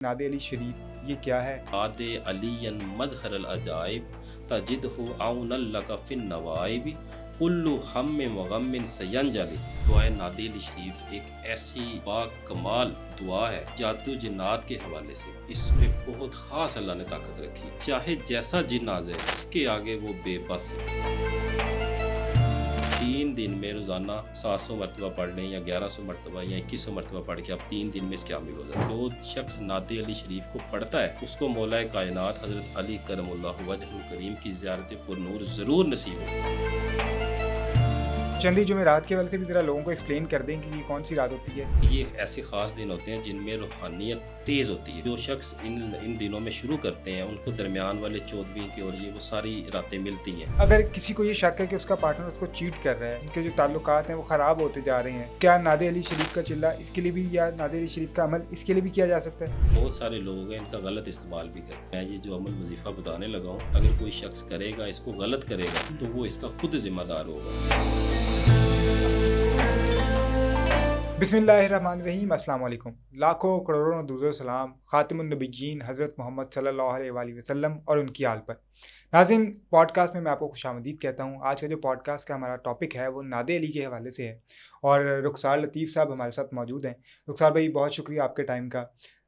नादे अली शरीफ ये क्या है? आदे अलियन मजहर अजाइब तजिदहु औनल लका फिन नवाइब कुल्लु हम्म व गम्मिन सयंजलि। दुआ नादे अली शरीफ एक ऐसी बाकमाल दुआ है जादू जिन्नात के हवाले से। इसमें बहुत ख़ास अल्लाह ने ताकत रखी, चाहे जैसा जिन आ जाए इसके आगे वो बेबस है। 3 दिन में रोज़ाना 700 मरतबा पढ़ लें या 1100 मरतबा या 2100 मरतबा पढ़ के आप 3 दिन में इसके आमिल हो जाए। जो शख्स नादे अली शरीफ को पढ़ता है उसको मौला कायनात हज़रत अली करमुल्लाहु वजहुल करीम की ज़ियारत पुरनूर ज़रूर नसीब हो। चंदी जुमेरात के वाले से भी ज़रा लोगों को एक्सप्लेन कर दें कि ये कौन सी रात होती है। ये ऐसे ख़ास दिन होते हैं जिनमें रूहानियत तेज़ होती है। जो शख्स इन दिनों में शुरू करते हैं उनको दरमियान वाले 14वीं की और ये वो सारी रातें मिलती हैं। अगर किसी को ये शक है कि उसका पार्टनर उसको चीट कर रहा है, उनके जो ताल्लुकात हैं वो ख़राब होते जा रहे हैं, क्या नादे अली शरीफ का चिल्ला इसके लिए भी या नादे अली शरीफ का अमल इसके लिए भी किया जा सकता है? बहुत सारे लोग हैं इनका गलत इस्तेमाल भी करते हैं। ये जो अमल वजीफ़ा बताने लगा हूँ, अगर कोई शख्स करेगा इसको गलत करेगा तो वो इसका खुद जिम्मेदार होगा। बिस्मिल्लाहिर्रहमानिर्रहीम, अस्सलाम वालेकुम। लाखों करोड़ों दुरूद सलाम खातिमुन नबिय्यीन हज़रत मोहम्मद सल्लल्लाहु अलैहि वसल्लम और उनकी आल पर। नाज़रीन, पॉडकास्ट में मैं आपको खुशामदीद कहता हूँ। आज का जो पॉडकास्ट का हमारा टॉपिक है वो नादे अली के हवाले से है और रुखसार लतीफ़ साहब हमारे साथ मौजूद हैं। रुखसार भाई, बहुत शुक्रिया आपके टाइम का।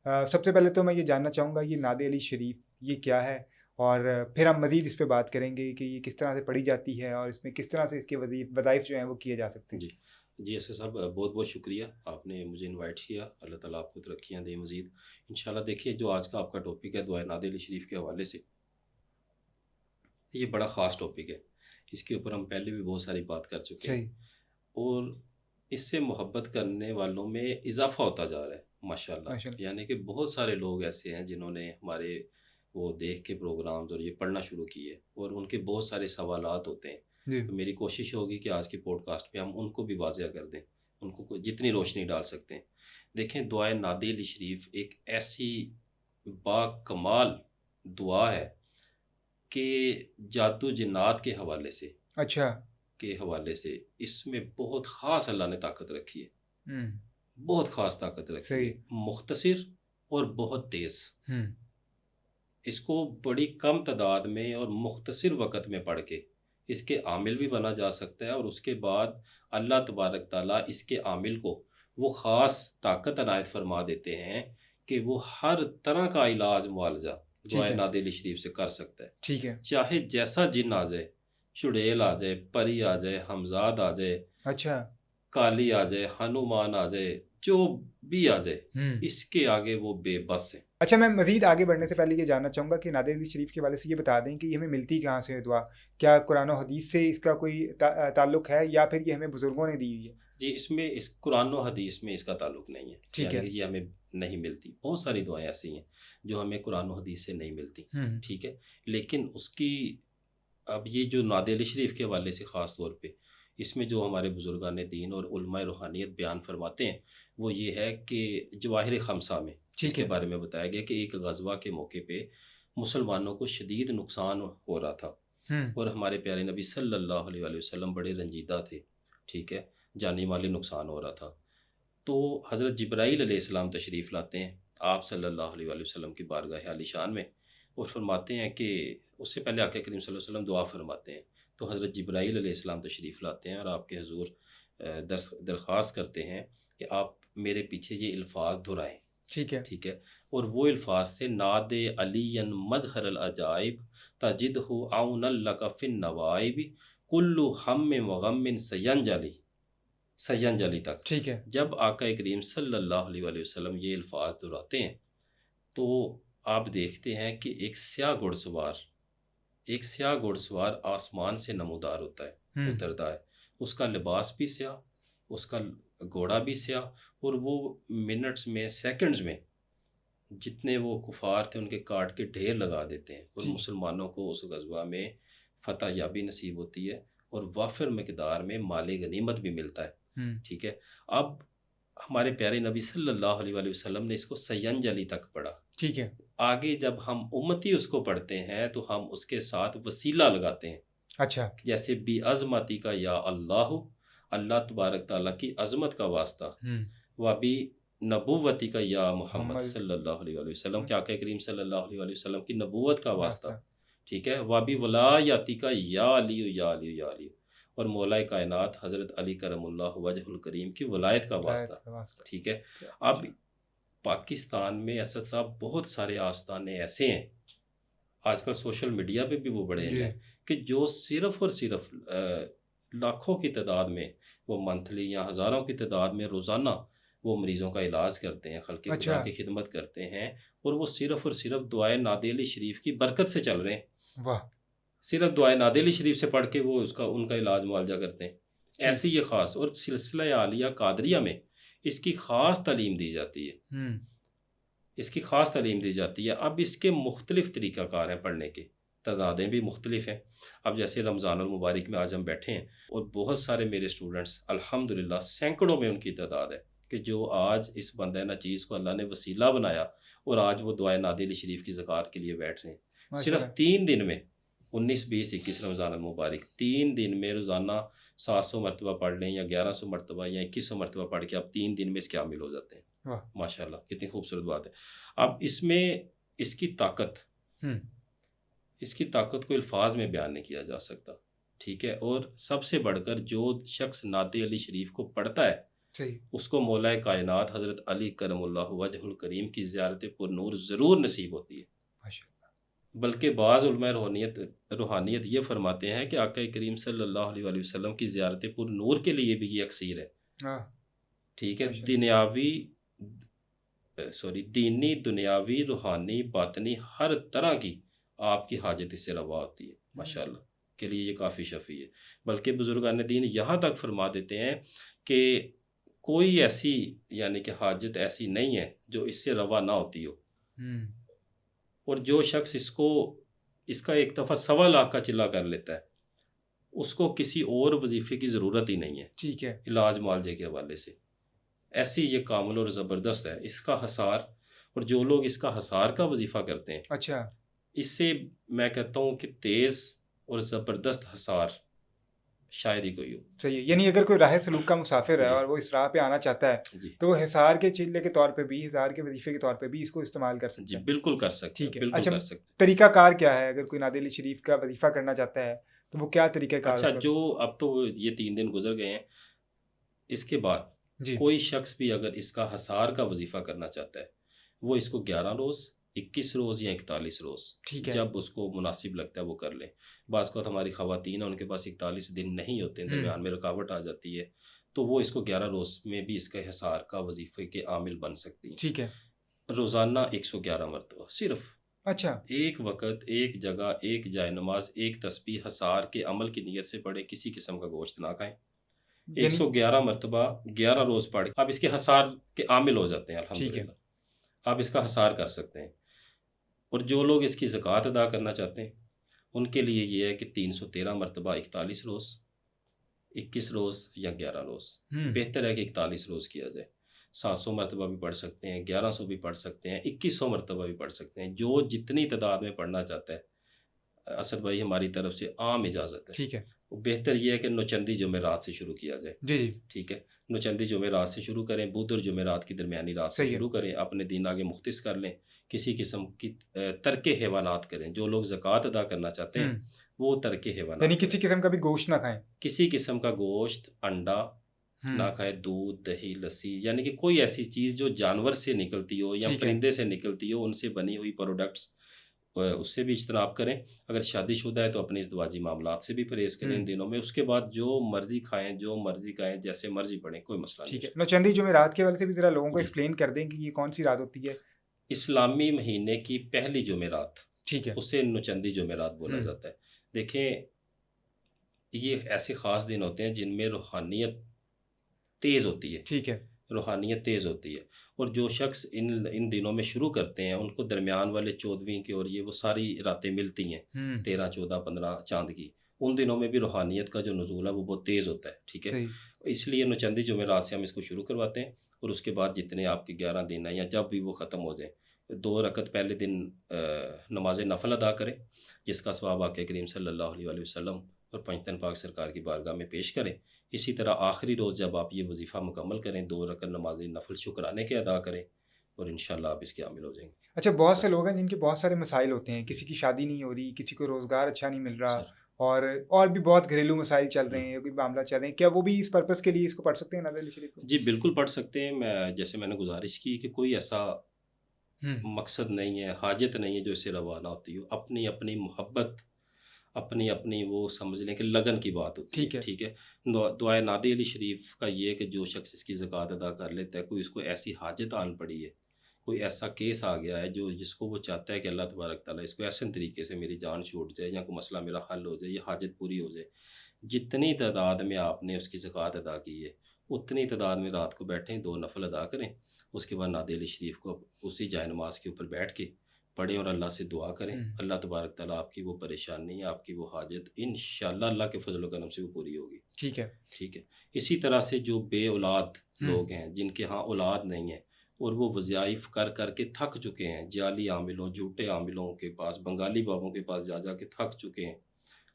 सबसे पहले तो मैं ये जानना चाहूँगा ये नादे अली शरीफ ये क्या है, और फिर हम मज़ीद इस पर बात करेंगे कि ये किस तरह से पढ़ी जाती है और इसमें किस तरह से इसके वज़ाइफ जो हैं वो किए जा सकते हैं। जी ऐसे साहब, बहुत बहुत शुक्रिया आपने मुझे इनवाइट किया। अल्लाह ताला आपको तरक्कियाँ दे मज़ीद इंशाल्लाह। देखिए, जो आज का आपका टॉपिक है दुआ नादे अली शरीफ के हवाले से, ये बड़ा ख़ास टॉपिक है। इसके ऊपर हम पहले भी बहुत सारी बात कर चुके हैं और इससे मोहब्बत करने वालों में इजाफ़ा होता जा रहा है माशाल्लाह। यानी कि बहुत सारे लोग ऐसे हैं जिन्होंने हमारे वो देख के प्रोग्राम्स और ये पढ़ना शुरू किए और उनके बहुत सारे सवालात होते हैं। तो मेरी कोशिश होगी कि आज के पॉडकास्ट पे हम उनको भी वाज़िया कर दें, उनको जितनी रोशनी डाल सकते हैं। देखें, दुआ नादे अली शरीफ एक ऐसी बाकमाल दुआ है कि जादू जिन्नात के हवाले से इसमें बहुत ख़ास अल्लाह ने ताकत रखी है। बहुत ख़ास ताकत रखी है, मुख्तसर और बहुत तेज़। इसको बड़ी कम तादाद में और मुख्तसर वक़्त में पढ़ के इसके आमिल भी बना जा सकता है और उसके बाद अल्लाह तबारक ताला इसके आमिल को वो ख़ास ताकत अनायत फरमा देते हैं कि वो हर तरह का इलाज मुआलजा दुआ नादे अली शरीफ से कर सकता है। ठीक है। चाहे जैसा जिन आ जाए, चुड़ैल आ जाए, परी आ जाए, हमजाद आ जाए, अच्छा, काली आ जाए, हनुमान आ जाए, जो भी आ जाए इसके आगे वो बेबस है। अच्छा, मैं मज़ीद आगे बढ़ने से पहले ये जानना चाहूँगा कि नादे अली शरीफ के वाले से ये बता दें कि ये हमें मिलती कहाँ से है दुआ? क्या कुरान और हदीस से इसका कोई ताल्लुक़ है या फिर ये हमें बुज़ुर्गों ने दी हुई है? जी, इसमें इस कुरान और हदीस में इसका ताल्लुक़ नहीं है। ठीक है। ये हमें नहीं मिलती। बहुत सारी दुआएं ऐसी हैं जो हमें कुरान और हदीस से नहीं मिलती। ठीक है, लेकिन उसकी अब ये जो नादे अली शरीफ के हवाले से ख़ास तौर पे इसमें जो हमारे बुजुर्गान दीन और उलमाए रूहानियत बयान फरमाते हैं वो ये है कि जवाहिर खमसा में इसके बारे में बताया गया कि एक गज़वा के मौके पे मुसलमानों को शदीद नुकसान हो रहा था और हमारे प्यारे नबी सल्लल्लाहु अलैहि वसल्लम बड़े रंजीदा थे। ठीक है, जानी माली नुकसान हो रहा था। तो हज़रत जिब्राईल अलैहिस्सलाम तशरीफ़ लाते हैं आप सल्लल्लाहु अलैहि वसल्लम की बारगाह आलीशान में और फरमाते हैं कि उससे पहले आके करीम सल्लल्लाहु अलैहि वसल्लम दुआ फरमाते हैं। तो हज़रत जिब्राईल अलैहिस्सलाम तशरीफ़ लाते हैं और आपके हुज़ूर दरख्वास्त करते हैं कि आप मेरे पीछे ये अल्फाज दोहराएं। ठीक है। ठीक है, और वो अल्फाज से नादे अलियन मजहर अजाइब तजिदहु औनल लका फिन नवाइब कुल्लु हम्म व गम्मिन सयंजलि तक। ठीक है। जब आका करीम सल्लल्लाहु अलैहि वसल्लम ये अल्फाज दोहराते हैं तो आप देखते हैं कि एक स्याह घुड़सवार आसमान से नमूदार होता है, उतरता है। उसका लिबास भी स्याह, उसका घोड़ा भी स्याह और वो मिनट्स में, सेकंड्स में जितने वो कुफार थे उनके काट के ढेर लगा देते हैं और मुसलमानों को उस गज़वा में फ़तह याबी नसीब होती है और वाफिर मकदार में माले गनीमत भी मिलता है। ठीक है, अब हमारे प्यारे नबी सल्लल्लाहु अलैहि वसल्लम ने इसको सयंजलि तक पढ़ा। ठीक है, आगे जब हम उम्मती उसको पढ़ते हैं तो हम उसके साथ वसीला लगाते हैं। अच्छा, जैसे बी अज़मती का या अल्लाह, अल्लाह तबारक ताला की अज़मत का वास्ता, व बी नबूवती का या मोहम्मद मोहम्मद सल्लल्लाहु अलैहि वसल्लम, हम्म, क्या आका करीम सल्लल्लाहु अलैहि वसल्लम की नबूवत का वास्ता, वास्ता ठीक है। वाबी वलायती का या अली या अली या अली, और मौलाए कायनात हज़रत अली करमुल्लाहु वजहुल करीम की वलायत का विलायत वास्ता, का वास्ता। ठीक है। क्या अब पाकिस्तान में असद साहब बहुत सारे आस्थाने ऐसे हैं, आजकल सोशल मीडिया पे भी वो बड़े इन जी हैं, कि जो सिर्फ़ और सिर्फ़ लाखों की तादाद में, वो मंथली या हज़ारों की तादाद में रोज़ाना वो मरीज़ों का इलाज करते हैं, खल्क़े खुदा अच्छा की खिदमत करते हैं, और वो सिर्फ़ और सिर्फ़ दुआए नादे अली शरीफ की बरकत से चल रहे हैं। वाह सिर्फ़ दुआए नादे अली शरीफ से पढ़ के वो उसका उनका इलाज मुआवजा करते हैं। ठीक ऐसे ये ख़ास, और सिलसिला आलिया कादरिया में इसकी ख़ास तालीम दी जाती है। हम्म इसकी ख़ास तालीम दी जाती है। अब इसके मुख्तलिफ़ तरीक़ाकार हैं पढ़ने के, तादादें भी मुख्तलिफ़ हैं। अब जैसे रमज़ानुल मुबारक में आज हम बैठे हैं, और बहुत सारे मेरे स्टूडेंट्स अल्हम्दुलिल्लाह सैकड़ों में उनकी तादाद है, कि जो आज इस बंदे नचीज़ को अल्लाह ने वसीला बनाया, और आज वो दुआए नादे अली शरीफ की ज़कात के लिए बैठ रहे हैं। सिर्फ़ माशाल्लाह 3 दिन में 19, 20, 21 रमज़ानुल मुबारक 3 दिन में रोज़ाना 700 मरतबा पढ़ लें, या 1100 मरतबा, या 2100 मरतबा पढ़ के आप 3 दिन में इसके आमिल हो जाते हैं। वाह माशाल्लाह, कितनी खूबसूरत बात है। अब इसमें इसकी ताकत हम्म इसकी ताकत को अल्फाज में बयान नहीं किया जा सकता, ठीक है। और सबसे बढ़कर जो शख्स नाते अली शरीफ को पढ़ता है, सही उसको मौलाए कायनात हज़रत अली करमुल्लाहु वजहुल करीम की ज़ियारत पुरनूर ज़रूर नसीब होती है। माशाल्लाह बल्कि बाज़ उलमा रूहानियत ये फरमाते हैं कि आका करीम सल्लल्लाहु अलैहि वसल्लम की ज़ियारत पुरनूर के लिए भी ये अक्सीर है, हाँ ठीक है। माशाल्लाह दीनी, दुनियावी, रूहानी, बातनी हर तरह की आपकी हाजत इससे रवा होती है, हम्म माशाल्लाह, के लिए ये काफ़ी शफ़ी है। बल्कि बुज़ुर्गान दीन यहाँ तक फरमा देते हैं कि कोई ऐसी, यानी कि हाजत ऐसी नहीं है जो इससे रवा ना होती हो, हम्म, और जो शख्स इसका एक दफ़ा 1.25 लाख का चिल्ला कर लेता है, उसको किसी और वजीफ़े की ज़रूरत ही नहीं है, ठीक है इलाज मुआवजे के हवाले से। ऐसी ये कामिल और ज़बरदस्त है इसका हसार। और जो लोग इसका हसार का वजीफ़ा करते हैं, अच्छा इससे मैं कहता हूँ कि तेज़ और ज़बरदस्त हसार शायद ही कोई हो। सही है। यानी अगर कोई राह सलूक का मुसाफिर है जी, और वो इस राह पे आना चाहता है, जी, तो वो हिसार के चिल्ले के तौर पे भी, हिसार के वजीफे के तौर पे भी इसको इस्तेमाल कर जी, सकता है। बिल्कुल कर सकते हैं, ठीक है। बिल्कुल अच्छा, कर सकते हैं। तरीक़ाकार क्या है? अगर कोई नादिल शरीफ का वजीफ़ा करना चाहता है, तो वो क्या तरीक़ाकार अच्छा, उसका? जो अब तो ये 3 दिन गुज़र गए हैं, इसके बाद जी, कोई शख्स भी अगर इसका हसार का वजीफ़ा करना चाहता है, वो इसको 11 रोज़, 21 रोज़ या 41 रोज़, ठीक है। जब उसको मुनासिब लगता है वो कर ले। बाज़ औक़ात हमारी ख़वातीन हैं, उनके पास 41 दिन नहीं होते, हुँ, दरमियान में रुकावट आ जाती है, तो वो इसको 11 रोज़ में भी इसके हिसार का वजीफ़े के आमिल बन सकती हैं। ठीक है। रोज़ाना 111 मरतबा सिर्फ़, अच्छा, एक वक़्त, एक जगह, एक जाए-नमाज़, एक तस्बीह हसार के अमल की नीयत से पढ़ें, किसी किस्म का गोश्त ना खाएँ। यानी 111 मरतबा 11 रोज़ पढ़ के आप इसके हसार के आमिल हो जाते हैं ठीक है। अल्हम्दुलिल्लाह। आप इसका हसार कर सकते हैं। और जो लोग इसकी ज़कात अदा करना चाहते हैं, उनके लिए ये है कि 313 मरतबा 41 रोज़, 21 रोज़ या 11 रोज़। हुँ, बेहतर है कि 41 रोज़ किया जाए। 700 मरतबा भी पढ़ सकते हैं, 1100 भी पढ़ सकते हैं, 2100 मरतबा भी पढ़ सकते हैं। जो जितनी तादाद में पढ़ना चाहता है, असद भाई हमारी तरफ से आम इजाज़त है। ठीक है। वो बेहतर ये है कि नौचंदी जुमेरात से शुरू किया जाए। जी, जी, ठीक है, नौचंदी जुमेरात से शुरू करें, बुध और जुमेरात की दरमियानी रात से सही है। शुरू करें, अपने दिन आगे मुख्तिस कर लें, किसी किस्म की तर्क हैवानात करें। जो लोग ज़कात अदा करना चाहते हुँ, हैं, वो तर्क यानी हैवानात किसी करें। किस्म का भी गोश्त ना खाएँ। किसी किस्म का गोश्त, अंडा हुँ, ना खाएँ, दूध, दही, लस्सी, यानी कि कोई ऐसी चीज़ जो जानवर से निकलती हो या ठीक है। परिंदे से निकलती हो, उनसे बनी हुई प्रोडक्ट्स, उससे भी इज्तनाब करें। अगर शादीशुदा है तो अपने इज़दवाजी मामलात से भी परहेज़ करें इन हुँ, दिनों में। उसके बाद जो मर्ज़ी खाएँ, जो मर्ज़ी खाएँ, जैसे मर्ज़ी पढ़ें, कोई मसला नहीं ठीक है। उसमें। नौचंदी जुमेरात के हवाले से भी ज़रा लोगों को जी, एक्सप्लेन कर दें कि ये कौन-सी रात होती है? इस्लामी महीने की पहली जुमेरात, ठीक है। उसे नौचंदी जुमेरात बोला हुँ, जाता है। देखें, ये ऐसे ख़ास दिन होते हैं जिनमें रूहानियत तेज़ होती है। ठीक है। रूहानियत तेज़ होती है, और जो शख्स इन इन दिनों में शुरू करते हैं, उनको दरमियान वाले 14वीं की और ये वो सारी रातें मिलती हैं, हुँ, 13, 14, 15 चाँद की। उन दिनों में भी रूहानियत का जो नुज़ूल है वो बहुत तेज़ होता है, ठीक है। सही। इसलिए नौचंदी जुमेरात से हम इसको शुरू करवाते हैं, और उसके बाद जितने आपके 11 दिन हैं या जब भी वो ख़त्म हो जाएँ, 2 रकत पहले दिन नमाज़ नफ़ल अदा करें, जिसका सवाब आका करीम सल्लल्लाहु अलैहि वसल्लम और पंजतन पाक सरकार की बारगाह में पेश करें। इसी तरह आखिरी रोज़ जब आप ये वजीफ़ा मुकम्मल करें, 2 रकअत नमाज़ नफल शुक्राने के अदा करें और इंशाअल्लाह आप इसके आमिल हो जाएंगे। अच्छा, बहुत से सर लोग हैं जिनके बहुत सारे मसाइल होते हैं, किसी की शादी नहीं हो रही, किसी को रोज़गार अच्छा नहीं मिल रहा, सर और भी बहुत घरेलू मसाइल चल रहे हम्म, हैं, कोई मामला चल रहे हैं, क्या वो भी इस पर्पज़ के लिए इसको पढ़ सकते हैं नाज़िल शरीफ को? जी बिल्कुल पढ़ सकते हैं। मैं जैसे मैंने गुजारिश की कि कोई ऐसा हुँ, मकसद नहीं है, हाजत नहीं है जो इससे रवाना होती हो। अपनी अपनी मोहब्बत, अपनी अपनी वो समझ लें कि लगन की बात होती है, ठीक है। ठीक है। दुआए नादे अली शरीफ का ये है कि जो शख्स इसकी ज़कात अदा कर लेता है, कोई उसको ऐसी हाजत आन पड़ी है, कोई ऐसा केस आ गया है जो जिसको वो चाहता है कि अल्लाह तबारक ताला इसको ऐसे तरीके से मेरी जान छूट जाए या कोई मसला मेरा हल हो जाए, ये हाजत पूरी हो जाए। जितनी तादाद में आपने उसकी ज़कात अदा की है, उतनी तादाद में रात को बैठें, 2 नफ़ल अदा करें। उसके बाद नादे अली शरीफ को उसी जाए नमाज के ऊपर बैठ के पढ़ें और अल्लाह से दुआ करें। हुँ, अल्लाह तबारक ताला आपकी वो परेशानी, आपकी वो हाजत इंशाअल्लाह अल्लाह के फजल करम से वो पूरी होगी। ठीक है। ठीक है। इसी तरह से जो बे औलाद हुँ, लोग हैं, जिनके यहाँ औलाद नहीं है और वो वज़ाइफ कर कर के थक चुके हैं, जाली आमिलों, झूठे आमिलों के पास, बंगाली बाबों के पास जा जा के थक चुके हैं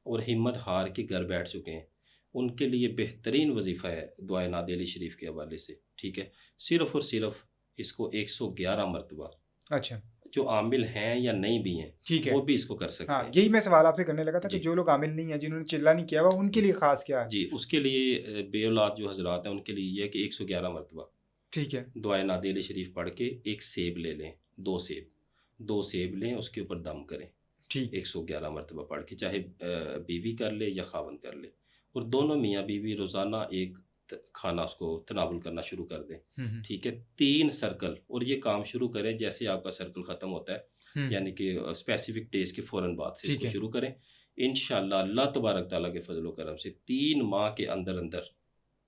और हिम्मत हार के घर बैठ चुके हैं, उनके लिए बेहतरीन वजीफ़ा है दुआए नादे अली शरीफ के हवाले से। ठीक है। सिर्फ़ और सिर्फ़ इसको 111 मरतबा, अच्छा, जो आमिल हैं या नहीं भी हैं, ठीक है। वो भी इसको कर सकते हाँ, हैं। यही मैं सवाल आपसे करने लगा था कि जी, जो लोग आमिल नहीं हैं, जिन्होंने चिल्ला नहीं किया हुआ, उनके लिए ख़ास क्या है? जी, उसके लिए बे औलाद जो हज़रात हैं, उनके लिए ये है कि 111 मरतबा ठीक है, दुआए नादे अली शरीफ पढ़ के एक सेब ले लें, 2 सेब, 2 सेब लें, उसके ऊपर दम करें। ठीक। 111 मरतबा पढ़ के, चाहे बीवी कर ले या खावंद कर ले, और दोनों मियाँ बीवी रोज़ाना एक खाना उसको तनावुल करना शुरू कर दें। हुँ, हुँ, ठीक है। 3 सर्कल, और ये काम शुरू करें जैसे आपका सर्कल ख़त्म होता है, हुँ, यानी कि स्पेसिफिक डेज के फ़ौरन बाद से ठीक इसको है। शुरू करें। इंशाअल्लाह अल्लाह तबारक ताला के फजल करम से 3 माह के अंदर अंदर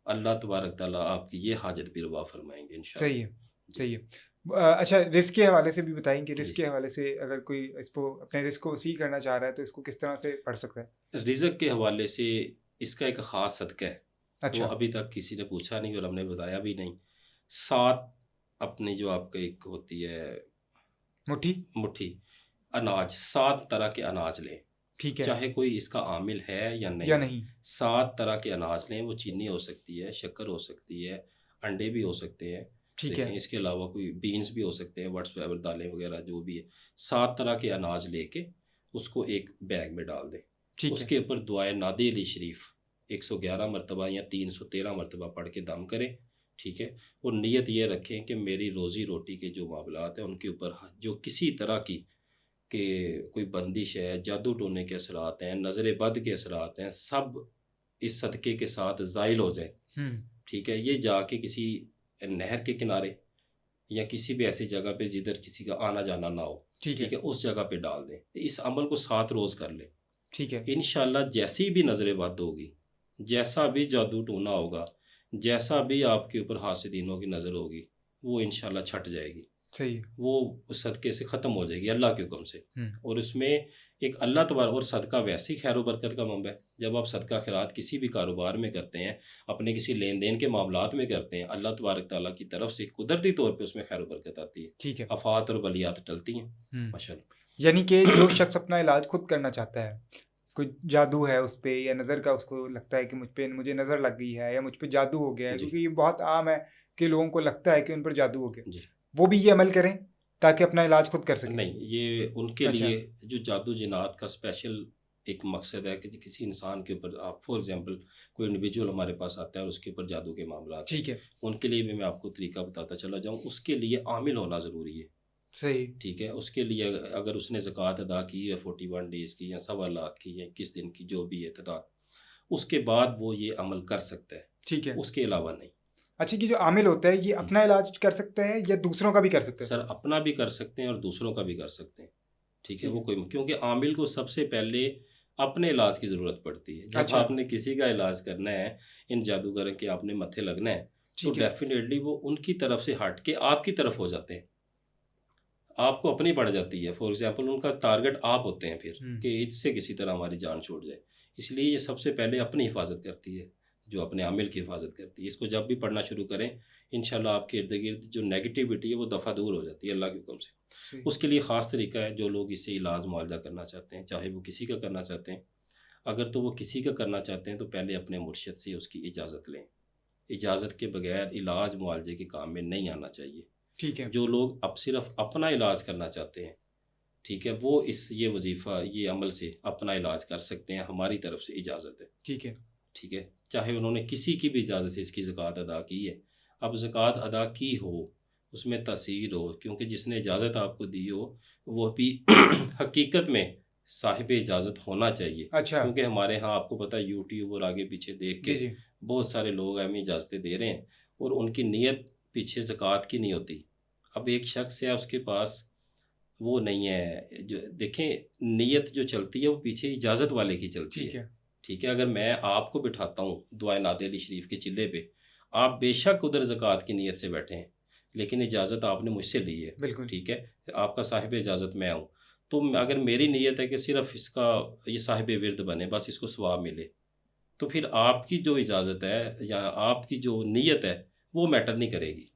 अल्लाह तबारक ताला आपकी ये हाजत भी रवा फरमाएंगे सही इंशाअल्लाह। है, जी, सही है। अच्छा, रिस्क के हवाले से भी बताएँ कि रिस्क जी। के हवाले से अगर कोई इसको अपने रिस्क को वसी करना चाह रहा है, तो इसको किस तरह से पढ़ सकता है? रिज़्क के हवाले से इसका एक ख़ास सदका है, वो अच्छा, अभी तक किसी ने पूछा नहीं और हमने बताया भी नहीं। 7 अपनी जो आपका एक होती है मुट्ठी? मुट्ठी अनाज, 7 तरह के अनाज लें, ठीक है, चाहे कोई इसका आमिल है या या नहीं। नहीं? 7 तरह के अनाज लें, वो चीनी हो सकती है, शक्कर हो सकती है, अंडे भी हो सकते हैं। ठीक देखें, है, इसके अलावा कोई बीन्स भी हो सकते हैं, व्हाट्सएवर दालें वगैरह जो भी है। 7 तरह के अनाज लेके उसको एक बैग में डाल दें। ठीक है, उसके ऊपर दुआए नादे अली शरीफ 111 मरतबा या 313 मरतबा पढ़ के दम करें। ठीक है। और नीयत ये रखें कि मेरी रोज़ी रोटी के जो मामलात हैं उनके ऊपर जो किसी तरह की कि कोई बंदिश है, जादू टोने के असरात हैं, नज़र बद के असरात हैं, सब इस सदक़े के साथ ज़ाइल हो जाएँ। हुँ, ठीक है। ये जाके किसी नहर के किनारे या किसी भी ऐसी जगह पे जिधर किसी का आना-जाना ना हो, ठीक ठीक है, है, उस जगह पे डाल दें। इस अमल को 7 रोज़ कर लें। ठीक है, इंशाअल्लाह जैसी भी नज़र बद होगी, जैसा भी जादू टोना होगा, जैसा भी आपके ऊपर हासिदीनों की नज़र होगी, वो इंशाअल्लाह छँट जाएगी। सही है। वो उस सदक़े से ख़त्म हो जाएगी अल्लाह के हुक्म से। हुँ, और उसमें एक अल्लाह तबारक, और सदका वैसे ही खैर व बरकत का मंबा है। जब आप सदका खैरात किसी भी कारोबार में करते हैं, अपने किसी लेन-देन के मामलात में करते हैं, अल्लाह तबारक ताला की तरफ से कुदरती तौर पे उसमें खैर व बरकत आती है। ठीक है। आफ़ात और बलियात टलती हैं। हुँ, माशाअल्लाह। यानी कि जो शख़्स अपना इलाज खुद करना चाहता है, कोई जादू है उस पे, या नज़र का उसको लगता है कि मुझे नज़र लग गई है, या मुझ पे जादू हो गया है, जी, क्योंकि ये बहुत आम है कि लोगों को लगता है कि उन पर जादू हो गया। जी। वो भी ये अमल करें ताकि अपना इलाज खुद कर सकें। नहीं, ये उनके अच्छा, लिए जो जादू जिन्नात का स्पेशल एक मकसद है कि किसी इंसान के ऊपर, आप फॉर एग्ज़ाम्पल कोई इंडिविजुअल हमारे पास आता है और उसके ऊपर जादू के मामलात हैं, ठीक है, उनके लिए भी मैं आपको तरीका बताता चला जाऊँ। उसके लिए आमिल होना ज़रूरी है। सही। ठीक है। उसके लिए अगर उसने ज़कात अदा की है 41 डेज़ की या 1.25 की या 21 दिन की, जो भी है तादाद, उसके बाद वो ये अमल कर सकता है, ठीक है। उसके अलावा नहीं। अच्छा, कि जो आमिल होता है, ये हुँ। अपना इलाज कर सकता है या दूसरों का भी कर सकता है? सर, अपना भी कर सकते हैं और दूसरों का भी कर सकते हैं। ठीक है। ठीक वो है। कोई, क्योंकि आमिल को सबसे पहले अपने इलाज की ज़रूरत पड़ती है। जब अच्छा, आपने किसी का इलाज करना है, इन जादूगरों के आपने मत्थे लगना है, तो ठीक है। डेफ़िनेटली वो उनकी तरफ से हट के आपकी तरफ हो जाते हैं। आपको अपनी पड़ जाती है। फॉर एग्ज़ाम्पल उनका टारगेट आप होते हैं फिर, हुँ, कि इससे किसी तरह हमारी जान छूट जाए। इसलिए ये सबसे पहले अपनी हिफ़ाज़त करती है, जो अपने आमिल की हिफ़ाज़त करती है। इसको जब भी पढ़ना शुरू करें, इंशाअल्लाह आपके इर्द-गिर्द जो नेगेटिविटी है वो दफ़ा दूर हो जाती है अल्लाह के हुक्म से। सही। उसके लिए ख़ास तरीका है, जो लोग इससे इलाज मुआवजा करना चाहते हैं, चाहे वो किसी का करना चाहते हैं, अगर तो वो किसी का करना चाहते हैं तो पहले अपने मुर्शिद से उसकी इजाज़त लें। इजाज़त के बगैर इलाज मुआलजे के काम में नहीं आना चाहिए। ठीक है। जो लोग अब सिर्फ अपना इलाज करना चाहते हैं, ठीक है, वो ये वजीफ़ा ये अमल से अपना इलाज कर सकते हैं, हमारी तरफ से इजाज़त है। ठीक है। ठीक है, चाहे उन्होंने किसी की भी इजाज़त से इसकी ज़कात अदा की है। अब ज़कात अदा की हो, उसमें तासीर हो, क्योंकि जिसने इजाज़त आपको दी हो वो भी हकीकत में साहिब इजाज़त होना चाहिए। अच्छा। क्योंकि हमारे यहाँ आपको पता है यूट्यूब और आगे पीछे देख जी के जी। बहुत सारे लोग हमें इजाज़तें दे रहे हैं और उनकी नीयत पीछे ज़कात की नहीं होती। अब एक शख्स है उसके पास वो नहीं है, जो देखें नीयत जो चलती है वो पीछे इजाज़त वाले की चलती ठीक है। है। ठीक है, अगर मैं आपको बिठाता हूँ दुआए नादे अली शरीफ के चिल्ले पे, आप बेशक उधर ज़कात की नीयत से बैठे हैं, लेकिन इजाज़त आपने मुझसे ली है। बिल्कुल। ठीक है, आपका साहिब इजाज़त मैं हूँ। तो अगर मेरी नीयत है कि सिर्फ़ इसका ये साहिब विर्द बने, बस इसको सवाब मिले, तो फिर आपकी जो इजाज़त है या आपकी जो नीयत है, वो मैटर नहीं करेगी।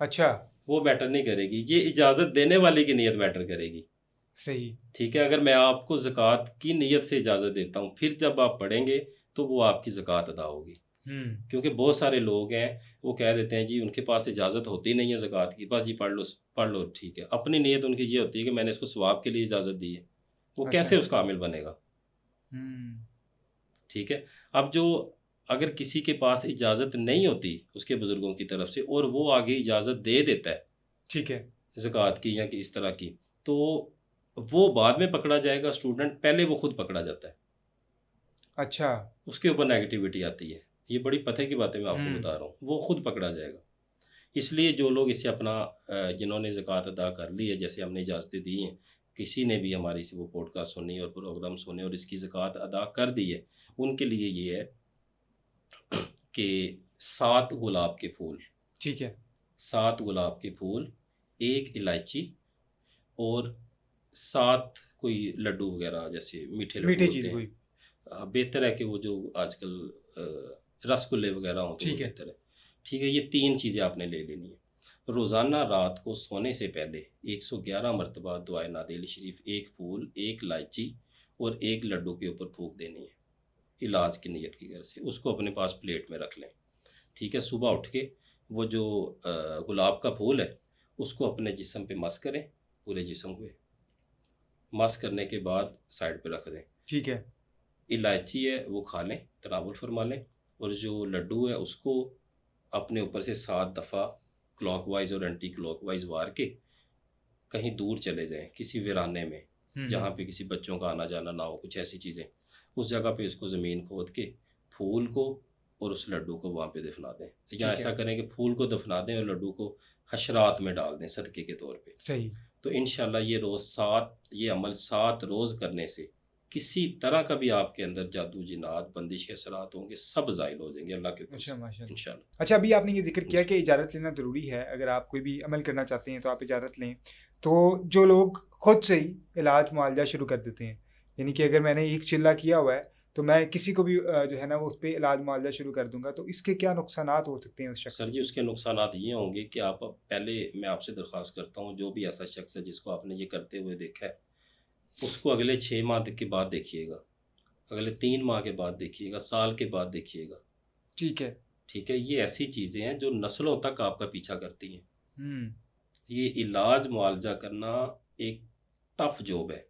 अच्छा। वो मैटर नहीं करेगी, ये इजाज़त देने वाले की नीयत मैटर करेगी। सही। ठीक है, अगर मैं आपको ज़कात की नीयत से इजाज़त देता हूँ, फिर जब आप पढ़ेंगे तो वो आपकी ज़कात अदा होगी। क्योंकि बहुत सारे लोग हैं, वो कह देते हैं जी उनके पास इजाज़त होती नहीं है ज़कात की, बस जी पढ़ लो ठीक है। अपनी नीयत उनकी ये होती है कि मैंने इसको सवाब के लिए इजाज़त दी है। वो अच्छा। कैसे उसका आमिल बनेगा? हम्म। ठीक है। अब जो अगर किसी के पास इजाज़त नहीं होती उसके बुज़ुर्गों की तरफ से और वो आगे इजाज़त दे देता है ठीक है। ज़कात की या कि इस तरह की, तो वो बाद में पकड़ा जाएगा स्टूडेंट, पहले वो खुद पकड़ा जाता है। अच्छा। उसके ऊपर नेगेटिविटी आती है। ये बड़ी पते की बातें मैं आपको हम्म। बता रहा हूँ, वो खुद पकड़ा जाएगा। इसलिए जो लोग इससे अपना जिन्होंने ज़कात अदा कर ली है, जैसे हमने इजाज़तें दी हैं, किसी ने भी हमारी वो पॉडकास्ट सुनी और प्रोग्राम सुने और इसकी ज़कात अदा कर दी है, उनके लिए ये है कि 7 गुलाब के फूल, ठीक है। 7 गुलाब के फूल, 1 इलायची और 7 कोई लड्डू वग़ैरह जैसे मीठे लड्डू मीठी होते चीज़ हैं। कोई। बेहतर है कि वो जो आजकल रसगुल्ले वग़ैरह हों तो वो ठीक है। बेहतर है। ठीक है, ये 3 चीज़ें आपने ले लेनी है। रोज़ाना रात को सोने से पहले 111 मरतबा दुआए नादे शरीफ, 1 फूल, 1 इलायची और 1 लड्डू के ऊपर फूँक देनी है, इलाज की नीयत की गर्ज से। उसको अपने पास प्लेट में रख लें। ठीक है, सुबह उठ के वो जो गुलाब का फूल है, उसको अपने जिस्म पे मस करें, पूरे जिस्म पे। मस करने के बाद साइड पे रख दें। ठीक है। इलायची है वो खा लें, तनावुल फरमा लें, और जो लड्डू है उसको अपने ऊपर से 7 दफ़ा क्लॉकवाइज़ और एंटी क्लॉकवाइज़ वार के कहीं दूर चले जाएँ, किसी वीराने में, जहाँ पे किसी बच्चों का आना-जाना ना हो, कुछ ऐसी चीज़ें। उस जगह पे इसको ज़मीन खोद के फूल को और उस लड्डू को वहाँ पे दफ़ना दें। या ठीक है। ऐसा करें कि फूल को दफ़ना दें और लड्डू को हशरात में डाल दें सदक़े के तौर पे। सही। तो इंशाल्लाह ये रोज़ 7 ये अमल 7 रोज़ करने से किसी तरह का भी आपके अंदर जादू, जिन्नात, बंदिश के असरात होंगे, सब ज़ाइल हो जाएंगे अल्लाह के हुक्म अच्छा, से माशाल्लाह। इंशाल्लाह। अच्छा, अभी आपने ये ज़िक्र किया जी। कि इजाज़त लेना ज़रूरी है, अगर आप कोई भी अमल करना चाहते हैं तो आप इजाज़त लें। तो जो लोग खुद से ही इलाज मुआलजा शुरू कर देते हैं, यानी कि अगर मैंने एक चिल्ला किया हुआ है, तो मैं किसी को भी जो है ना वो उस पे इलाज मुआलजा शुरू कर दूँगा, तो इसके क्या नुकसानात हो सकते हैं उस शख्स सर को? जी, उसके नुकसानात ये होंगे कि आप पहले मैं आपसे दरख्वास्त करता हूँ, जो भी ऐसा शख्स है जिसको आपने ये करते हुए देखा है, उसको अगले 6 माह के बाद देखिएगा, अगले 3 माह के बाद देखिएगा, साल के बाद देखिएगा। ठीक है। ठीक है? ये ऐसी चीज़ें हैं जो नस्लों तक आपका पीछा करती हैं। हुँ। ये इलाज मुआवजा करना एक टफ़ जॉब है,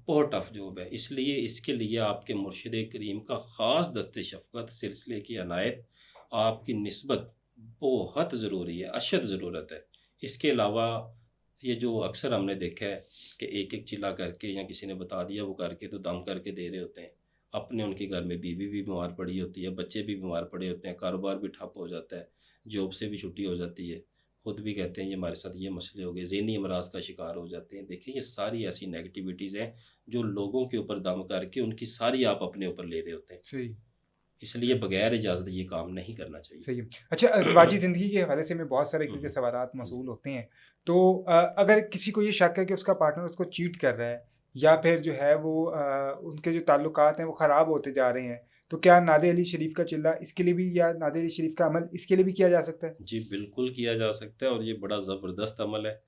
बहुत टफ़ जॉब है। इसलिए इसके लिए आपके मुर्शिद करीम का ख़ास दस्ते शफ़क़त, सिलसिले की अनायत, आपकी निस्बत बहुत ज़रूरी है, अशद ज़रूरत है। इसके अलावा ये जो अक्सर हमने देखा है कि एक-एक चिल्ला करके या किसी ने बता दिया वो करके तो दम करके दे रहे होते हैं। अपने उनके घर में बीवी भी बीमार पड़ी होती है, बच्चे भी बीमार पड़े होते हैं, कारोबार भी ठप हो जाता है, जॉब से भी छुट्टी हो जाती है। खुद भी कहते हैं ये हमारे साथ ये मसले हो गए, ज़हनी अमराज़ का शिकार हो जाते हैं। देखिए ये सारी ऐसी नेगेटिविटीज़ हैं जो लोगों के ऊपर दम करके उनकी सारी आप अपने ऊपर ले रहे होते हैं। सही। इसलिए बगैर इजाज़त ये काम नहीं करना चाहिए। सही है। अच्छा, अज़दवाजी ज़िंदगी के हवाले से हमें बहुत सारे हुँ, क्योंकि हुँ। सवालात जी। मौसूल होते हैं। तो अगर किसी को ये शक है कि उसका पार्टनर उसको चीट कर रहा है या फिर जो है वो उनके जो ताल्लुकात हैं वो ख़राब होते जा रहे हैं, तो क्या नादे अली शरीफ का चिल्ला इसके लिए भी या नादे अली शरीफ का अमल इसके लिए भी किया जा सकता है? जी, बिल्कुल किया जा सकता है और ये बड़ा ज़बरदस्त अमल है।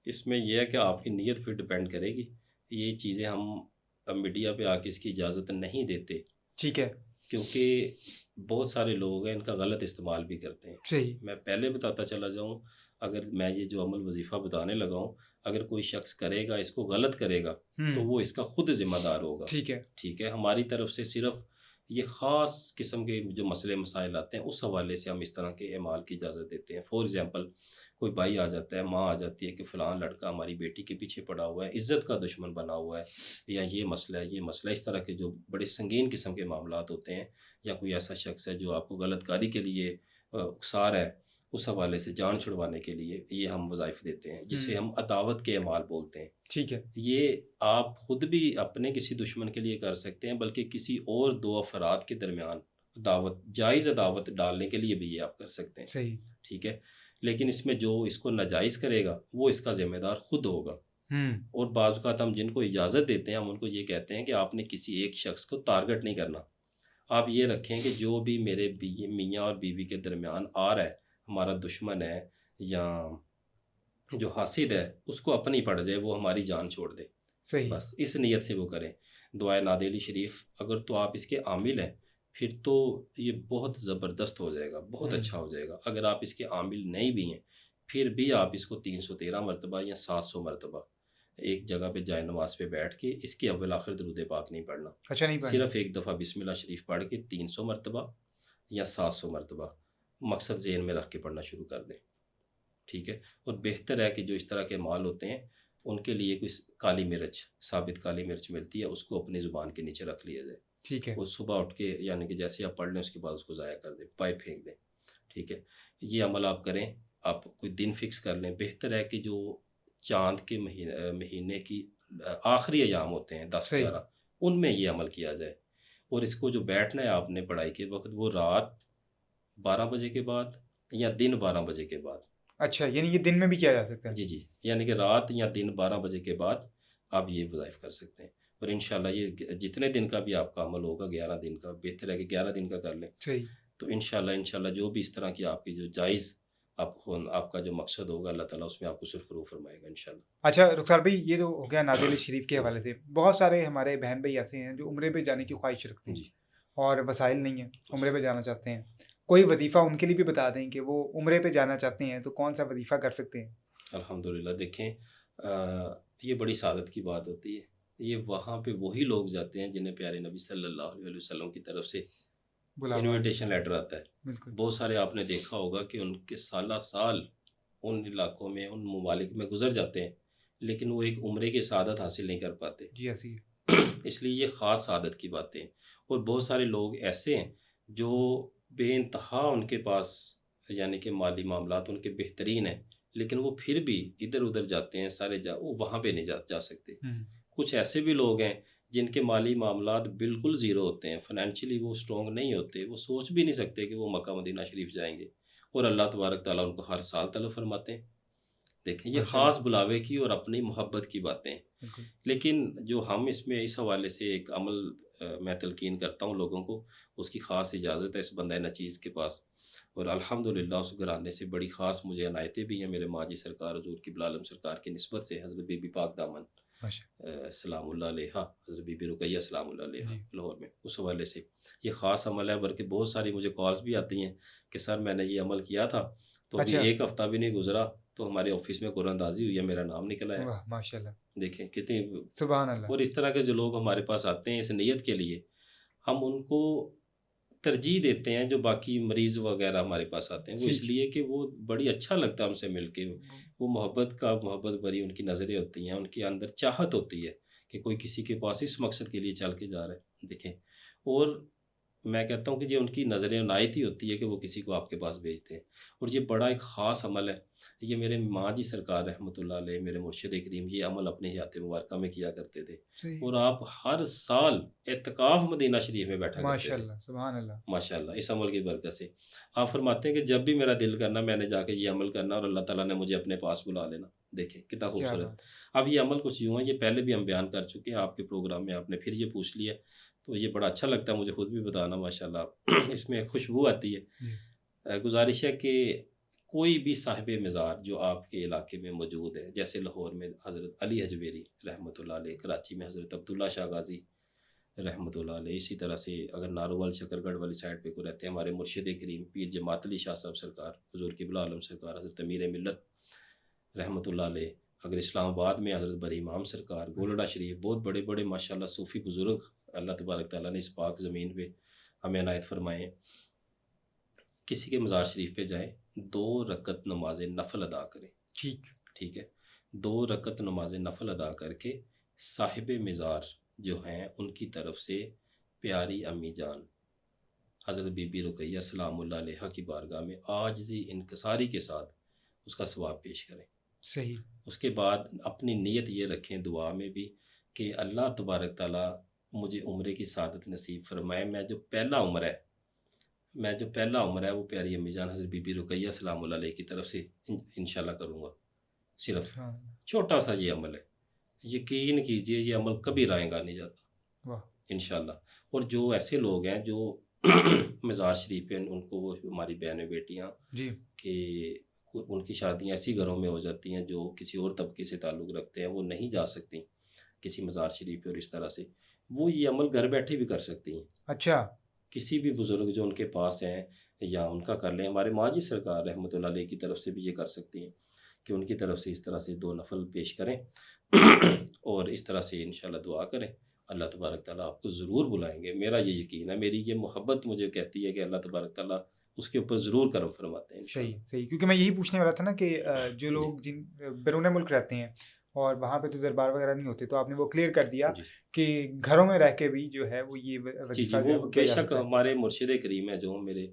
इसमें ये है कि आपकी नीयत फिर डिपेंड करेगी। ये चीज़ें हम मीडिया पे आके इसकी इजाज़त नहीं देते, ठीक है। क्योंकि बहुत सारे लोग हैं इनका गलत इस्तेमाल भी करते हैं। सही। मैं पहले बताता चला जाऊँ, अगर मैं ये जो अमल वजीफ़ा बताने लगा हूँ, अगर कोई शख्स करेगा, इसको गलत करेगा, तो वो इसका खुद ज़िम्मेदार होगा। ठीक है। ठीक है, हमारी तरफ से सिर्फ ये ख़ास किस्म के जो मसले मसाइल आते हैं उस हवाले से हम इस तरह के अमाल की इजाज़त देते हैं। फॉर एग्ज़ाम्पल, कोई भाई आ जाता है, माँ आ जाती है कि फ़लाँ लड़का हमारी बेटी के पीछे पड़ा हुआ है, इज़्ज़त का दुश्मन बना हुआ है, या ये मसला है, ये मसला है। इस तरह के जो बड़े संगीन किस्म के मामलात होते हैं, या कोई ऐसा शख्स है जो आपको गलतकारी के लिए उकसा रहा है, उस हवाले से जान छुड़वाने के लिए ये हम वज़ाइफ देते हैं, जिसे हम अदावत के अमाल बोलते हैं। ठीक है। ये आप खुद भी अपने किसी दुश्मन के लिए कर सकते हैं, बल्कि किसी और दो अफराद के दरमियान दावत, जायज़ दावत डालने के लिए भी ये आप कर सकते हैं। सही। ठीक है, लेकिन इसमें जो इसको नाजायज़ करेगा वो इसका ज़िम्मेदार खुद होगा। और बाज़ औक़ात हम जिनको इजाज़त देते हैं, हम उनको ये कहते हैं कि आपने किसी एक शख्स को टारगेट नहीं करना। आप ये रखें कि जो भी मेरे मियाँ और बीवी के दरमियान आ रहा है, हमारा दुश्मन है या जो हासिद है, उसको अपनी पड़ जाए, वो हमारी जान छोड़ दे। सही। बस इस नीयत से वो करें। दुआए नादेली शरीफ अगर तो आप इसके आमिल हैं, फिर तो ये बहुत ज़बरदस्त हो जाएगा, बहुत अच्छा हो जाएगा। अगर आप इसके आमिल नहीं भी हैं, फिर भी आप इसको 313 मरतबा या 700 मरतबा एक जगह पे जाए नमाज पे बैठ के इसके अव्वल आखिर दरूद पाक नहीं पढ़ना। अच्छा, नहीं पढ़ना। सिर्फ एक दफ़ा बिस्मिल्लाह शरीफ पढ़ के 300 मरतबा या 700 मरतबा मकसद ज़हन में रख के पढ़ना शुरू कर दें। ठीक है, और बेहतर है कि जो इस तरह के माल होते हैं उनके लिए कोई काली मिर्च, साबित काली मिर्च मिलती है, उसको अपनी ज़ुबान के नीचे रख लिया जाए। ठीक है। वो सुबह उठ के, यानी कि जैसे आप पढ़ लें उसके बाद उसको ज़ाया कर दें, बाहर फेंक दें। ठीक है, ये अमल आप करें। आप कोई दिन फिक्स कर लें। बेहतर है कि जो चाँद के महीने की आखिरी अयाम होते हैं 10-11, उनमें ये अमल किया जाए। और इसको जो बैठना है आपने पढ़ाई के वक्त, वो रात 12 बजे के बाद या दिन 12 बजे के बाद। अच्छा, यानी ये दिन में भी किया जा सकता है? जी, जी। यानी कि रात या दिन 12 बजे के बाद आप ये वज़ाइफ कर सकते हैं। और इंशाअल्लाह ये जितने दिन का भी आपका अमल होगा, 11 दिन का, बेहतर है कि 11 दिन का कर लें। सही। तो इंशाअल्लाह जो भी इस तरह की आपकी जो जायज़ आपका जो मकसद होगा, अल्लाह ताला उसमें आपको सुरखरू फरमाएगा इंशाअल्लाह। अच्छा रुखसार भाई, ये तो हो गया नादिल शरीफ के हवाले से। बहुत सारे हमारे बहन भाई ऐसे हैं जो उम्रे पे जाने की ख्वाहिश रखते हैं जी। और वसाइल नहीं है, उम्रे पे जाना चाहते हैं। कोई वजीफ़ा उनके लिए भी बता दें कि वो उम्रे पे जाना चाहते हैं तो कौन सा वजीफ़ा कर सकते हैं? अल्हम्दुलिल्लाह। देखें, ये बड़ी सादत की बात होती है। ये वहाँ पे वही लोग जाते हैं जिन्हें प्यारे नबी सल्लल्लाहु अलैहि वसल्लम की तरफ से बुलावा। इन्विटेशन लेटर आता है। बिल्कुल। बहुत सारे आपने देखा होगा कि उनके साल उन इलाकों में, उन ममालिक में गुजर जाते हैं, लेकिन वो एक उम्रे की सआदत हासिल नहीं कर पाते। जी, ऐसी है। इसलिए ये ख़ास सआदत की बातें हैं। और बहुत सारे लोग ऐसे हैं जो बेइंतहा उनके पास, यानी कि माली मामलात उनके बेहतरीन हैं, लेकिन वो फिर भी इधर-उधर जाते हैं, वो वहाँ पे नहीं जा सकते। कुछ ऐसे भी लोग हैं जिनके माली मामलात बिल्कुल ज़ीरो होते हैं, फ़ाइनेंशियली वो स्ट्रॉन्ग नहीं होते, वो सोच भी नहीं सकते कि वो मक्का मदीना शरीफ जाएँगे, और अल्लाह तबारक तआला उनको हर साल तलब फरमाते हैं। देखें, ये माशाल्लाह। ख़ास बुलावे की और अपनी मोहब्बत की बातें हैं। बिल्कुल। लेकिन जो हम इसमें इस हवाले से एक अमल मैं तलकीन करता हूँ लोगों को, उसकी ख़ास इजाज़त है इस बंदा नचीज़ के पास। और अल्हम्दुलिल्लाह उस घराने से बड़ी ख़ास मुझे अनायतें भी हैं मेरे माजी सरकार हुज़ूर क़िबला आलम सरकार की निस्बत से, हज़रत बीबी पाक दामन सलामुल्लाह अलैहा, हज़रत बीबी रुक़ैया सलामुल्लाह अलैहा लाहौर में। उस हवाले से ये ख़ास अमल है, बल्कि बहुत सारी मुझे कॉल्स भी आती हैं कि सर मैंने ये अमल किया था, तो अभी अच्छा। 1 हफ़्ता भी नहीं गुज़रा तो हमारे ऑफ़िस में कुरानदाज़ी हुई है, मेरा नाम निकल आया। वाह! माशाल्लाह। देखें कितनी। सुभान अल्लाह। और इस तरह के जो लोग हमारे पास आते हैं इस नीयत के लिए, हम उनको तरजीह देते हैं। जो बाकी मरीज़ वग़ैरह हमारे पास आते हैं, वो ठीक। इसलिए कि वो बड़ी अच्छा लगता है उनसे मिल के। वो मोहब्बत भरी उनकी नज़रें होती हैं, उनके अंदर चाहत होती है कि कोई किसी के पास इस मकसद के लिए चल के जा रहा है। देखें, और मैं कहता हूँ कि ये उनकी नज़र इनायत ही होती है कि वो किसी को आपके पास भेजते हैं। और ये बड़ा एक ख़ास अमल है। ये मेरे माँ जी सरकार रहमतुल्लाह अलैह, मेरे मुर्शिद करीम, ये अमल अपने हयात मुबारका में किया करते थे। सही। और आप हर साल एतकाफ़ मदीना शरीफ में बैठा करते थे। माशाल्लाह, सुभान अल्लाह। माशाअल्लाह, इस अमल की बरकत से आप फरमाते हैं कि जब भी मेरा दिल करना, मैंने जाके ये अमल करना और अल्लाह ताला ने मुझे अपने पास बुला लेना। देखें कितना क्या खूबसूरत। बात है। अब ये अमल कुछ यूँ है, ये पहले भी हम बयान कर चुके हैं आपके प्रोग्राम में, आपने फिर ये पूछ लिया, तो ये बड़ा अच्छा लगता है मुझे खुद भी बताना माशाअल्लाह। इसमें खुशबू आती है। जी। गुज़ारिश है कि कोई भी साहिब मज़ार जो आपके इलाके में मौजूद है, जैसे लाहौर में हज़रत अली हजवेरी रहमतुल्लाह अलैह, कराची में हज़रत अब्दुल्ला शाह गाज़ी रहमतुल्लाह अलैह, इसी तरह से अगर नारोवाल शकरगढ़ वाली साइड पे को रहते हैं हमारे मुर्शिद करीम पीर जमात अली शाह साहब सरकार, हुज़ूर क़िबला आलम सरकार हज़रत अमीर मिल्लत रहमतुल्लाह अलैह, अगर इस्लामाबाद में हज़रत बरी इमाम सरकार, गोलड़ा शरीफ, बहुत बड़े बड़े माशाल्लाह सूफ़ी बुज़ुर्ग अल्लाह तबारक ताला ने इस पाक ज़मीन पे हमें इनायत फरमाए। किसी के मज़ार शरीफ पे जाएं, 2 रकत नमाज नफल अदा करें। ठीक है, 2 रकत नमाज नफल अदा करके साहिब मज़ार जो हैं उनकी तरफ से प्यारी अम्मी जान हज़रत बीबी रुकैया सलामुल्लाह अलैहा की बारगाह में आजिज़ी इनकिसारी के साथ उसका सवाब पेश करें। सही। उसके बाद अपनी नीयत ये रखें दुआ में भी कि अल्लाह तबारक ताला मुझे उम्रे की सादत नसीब फरमाए। मैं जो पहला उम्र है वो प्यारी अम्मी जान हज़रत बीबी रुकैया सलामुल्लाह अलैहा की तरफ से इंशाल्लाह करूँगा। सिर्फ हाँ। छोटा सा ये अमल है, यकीन कीजिए ये अमल कभी राएगा नहीं जाता वाह। इंशाल्लाह। और जो ऐसे लोग हैं जो मज़ार शरीफ पे उनको वो हमारी बहनें बेटियाँ जी। कि उनकी शादियाँ ऐसी घरों में हो जाती हैं जो किसी और तबके से ताल्लुक़ रखते हैं, वो नहीं जा सकती किसी मज़ार शरीफ पे, और इस तरह से वो ये अमल घर बैठे भी कर सकती हैं। अच्छा। किसी भी बुज़ुर्ग जो उनके पास हैं या उनका कर लें, हमारे माजी सरकार रहमतुल्लाह अलैह की तरफ से भी ये कर सकती हैं कि उनकी तरफ से इस तरह से 2 नफल पेश करें और इस तरह से इंशाल्लाह दुआ करें। अल्लाह तबारक ताला आपको ज़रूर बुलाएंगे, मेरा ये यकीन है, मेरी ये मोहब्बत मुझे कहती है कि अल्लाह तबारक ताला उसके ऊपर ज़रूर करम फरमाते हैं सही इंशाल्लाह। सही, क्योंकि मैं यही पूछने वाला था ना कि जो जी लोग जिन बैरून मुल्क रहते हैं और वहाँ पे तो दरबार वगैरह नहीं होते, तो आपने वो क्लियर कर दिया जी कि घरों में रह के भी जो है वो ये जी जी, वजीफ़ा जो वो है वो किया जा बेशक सकता है। हमारे मुर्शिद करीम है जो मेरे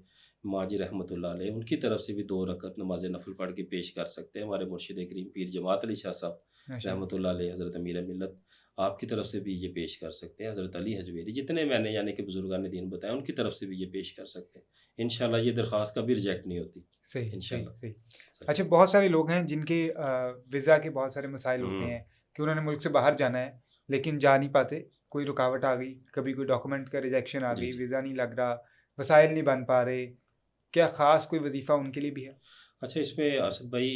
माजी रहमतुल्लाह अलैह, उनकी तरफ से भी 2 रकत नमाज नफल पढ़ के पेश कर सकते हैं। हमारे मुर्शिद करीम पीर जमात अली शाह साहब माशाल्लाह। रहमतुल्लाह अलैह, हज़रत अमीर मिल्लत आपकी तरफ से भी ये पेश कर सकते हैं। हज़रत अली हजवेरी, जितने मैंने यानी कि बुज़ुर्गान दीन बताया उनकी तरफ से भी ये पेश कर सकते हैं। इंशाल्लाह ये दरख्वास्त कभी रिजेक्ट नहीं होती सही सही इंशाल्लाह। सही। सही। अच्छा, बहुत सारे लोग हैं जिनके वीज़ा के बहुत सारे मसाइल होते हुँ। हैं कि उन्होंने मुल्क से बाहर जाना है लेकिन जा नहीं पाते, कोई रुकावट आ गई, कभी कोई डॉक्यूमेंट का रिजेक्शन आ जी, गई, जी। वीज़ा नहीं लग रहा, वसाइल नहीं बन पा रहे, क्या ख़ास कोई वजीफ़ा उनके लिए भी है? अच्छा, इसमें असद भाई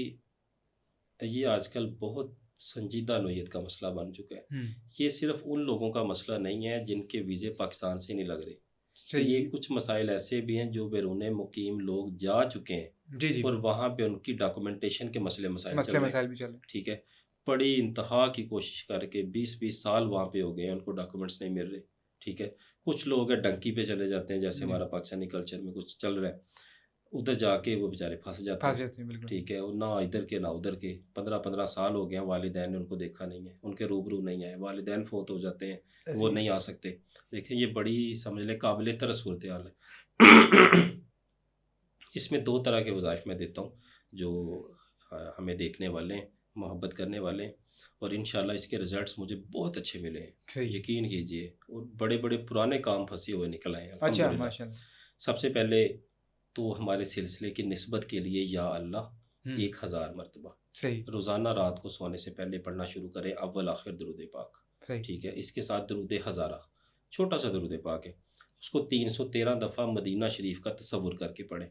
ये आजकल बहुत संजीदा नोयत का मसला बन चुका है। हुँ। ये सिर्फ़ उन लोगों का मसला नहीं है जिनके वीज़े पाकिस्तान से नहीं लग रहे। सही। ये कुछ मसाइल ऐसे भी हैं जो बैरून मुकीम लोग जा चुके हैं जी, जी। और वहाँ पे उनकी डॉक्यूमेंटेशन के मसाइल चल मसले रहे हैं। मसाइल भी चल रहे हैं। ठीक है? बड़ी इंतहा की कोशिश करके 20-20 साल वहाँ पे हो गए हैं, उनको डॉक्यूमेंट्स नहीं मिल रहे। ठीक है? कुछ लोग हैं डंकी पे चले जाते हैं, जैसे जी। हमारा पाकिस्तानी कल्चर में कुछ चल रहा है। उधर जाके वो बेचारे फँस जाते फँस हैं। जाते हैं, बिल्कुल। ठीक है? और ना इधर के ना उधर के 15-15 साल हो गए हैं, वालिदैन ने उनको देखा नहीं है, उनके रूबरू नहीं आए, वालिदैन फ़ौत हो जाते हैं, वो ऐसी। नहीं आ सकते। देखिए ये बड़ी समझ लें काबिल तरस सूरत-ए-हाल है। इसमें 2 तरह के वज़ाइफ मैं देता हूँ जो हमें देखने वाले हैं, मोहब्बत करने वाले हैं, और इंशाल्लाह इसके रिज़ल्ट्स मुझे बहुत अच्छे मिले हैं। सही। यकीन कीजिए, और बड़े-बड़े पुराने काम फँसे हुए निकल आए हैं अच्छा, अल्हम्दुलिल्लाह। माशाल्लाह। सबसे पहले तो हमारे सिलसिले की निस्बत के लिए या अल्लाह हुँ। 1000 मरतबा सही। रोज़ाना रात को सोने से पहले पढ़ना शुरू करें, अव्वल आखिर दरूद पाक। सही। ठीक है? इसके साथ दरूद हज़ारा, छोटा सा दरूद पाक है, उसको 313 दफ़ा मदीना शरीफ का तसव्वुर करके पढ़ें।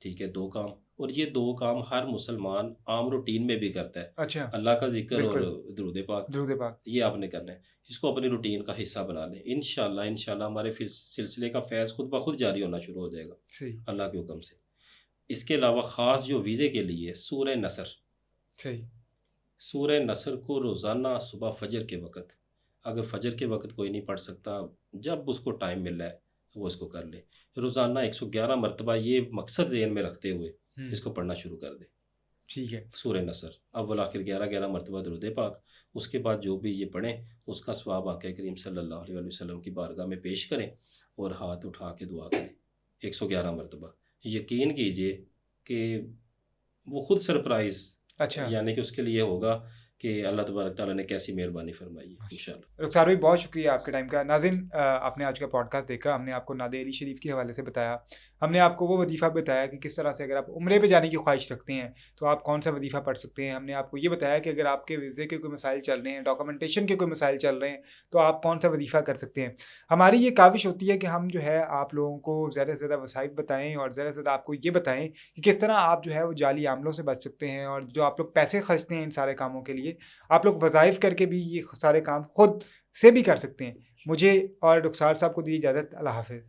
ठीक है? 2 काम, और ये 2 काम हर मुसलमान आम रूटीन में भी करता है। अच्छा, अल्लाह का ज़िक्र और बिल्कुल। दरूद पाक, दुरूद पाक। ये आपने करना है। इसको अपनी रूटीन का हिस्सा बना लें। इंशाल्लाह हमारे फिर सिलसिले का फैज़ खुद ब खुद जारी होना शुरू हो जाएगा सही। अल्लाह के हुक्म से। इसके अलावा ख़ास जो वीज़े के लिए सूरह नसर, सही। सूरह नसर को रोज़ाना सुबह फ़जर के वक़्त, अगर फ़जर के वक़्त कोई नहीं पढ़ सकता, जब उसको टाइम मिल रहा है वो इसको कर ले। रोज़ाना 111 मरतबा ये मकसद ज़हन में रखते हुए हुँ। इसको पढ़ना शुरू कर दे। ठीक है। सूरह नसर अव्वल आखिर 11-11 मरतबा दरूद पाक। उसके बाद जो भी ये पढ़ें उसका सवाब आक़ा करीम सल्लल्लाहु अलैहि वसल्लम की बारगाह में पेश करें और हाथ उठा के दुआ करें 111 मरतबा। यकीन कीजिए कि वो खुद सरप्राइज़ अच्छा। यानी कि उसके लिए होगा कि अल्लाह तबारक ताला ने कैसी मेहरबानी फरमाई है इंशाल्लाह। रुखसार भाई, बहुत शुक्रिया आपके टाइम का। नाज़रीन, आपने आज का पॉडकास्ट देखा, हमने आपको नादे अली शरीफ के हवाले से बताया, हमने आपको वो वजीफ़ा बताया कि किस तरह से अगर आप उम्रे पे जाने की ख्वाहिश रखते हैं तो आप कौन सा वजीफ़ा पढ़ सकते हैं। हमने आपको ये बताया कि अगर आपके वीज़े के कोई मसाइल चल रहे हैं, डॉक्यूमेंटेशन के कोई मसाइल चल रहे हैं, तो आप कौन सा वजीफ़ा कर सकते हैं। हमारी ये काविश होती है कि हम जो है आप लोगों को ज़्यादा से ज़्यादा वसाइल बताएँ और ज़्यादा से ज़्यादा आपको ये बताएँ कि किस तरह आप जो है वो जाली आमलों से बच सकते हैं, और जो आप लोग पैसे खर्चते हैं इन सारे कामों के लिए, आप लोग वज़ाइफ करके भी ये सारे काम खुद से भी कर सकते हैं। मुझे और रुखसार साहब को दी इजाज़त। अल्लाह हाफ़िज़।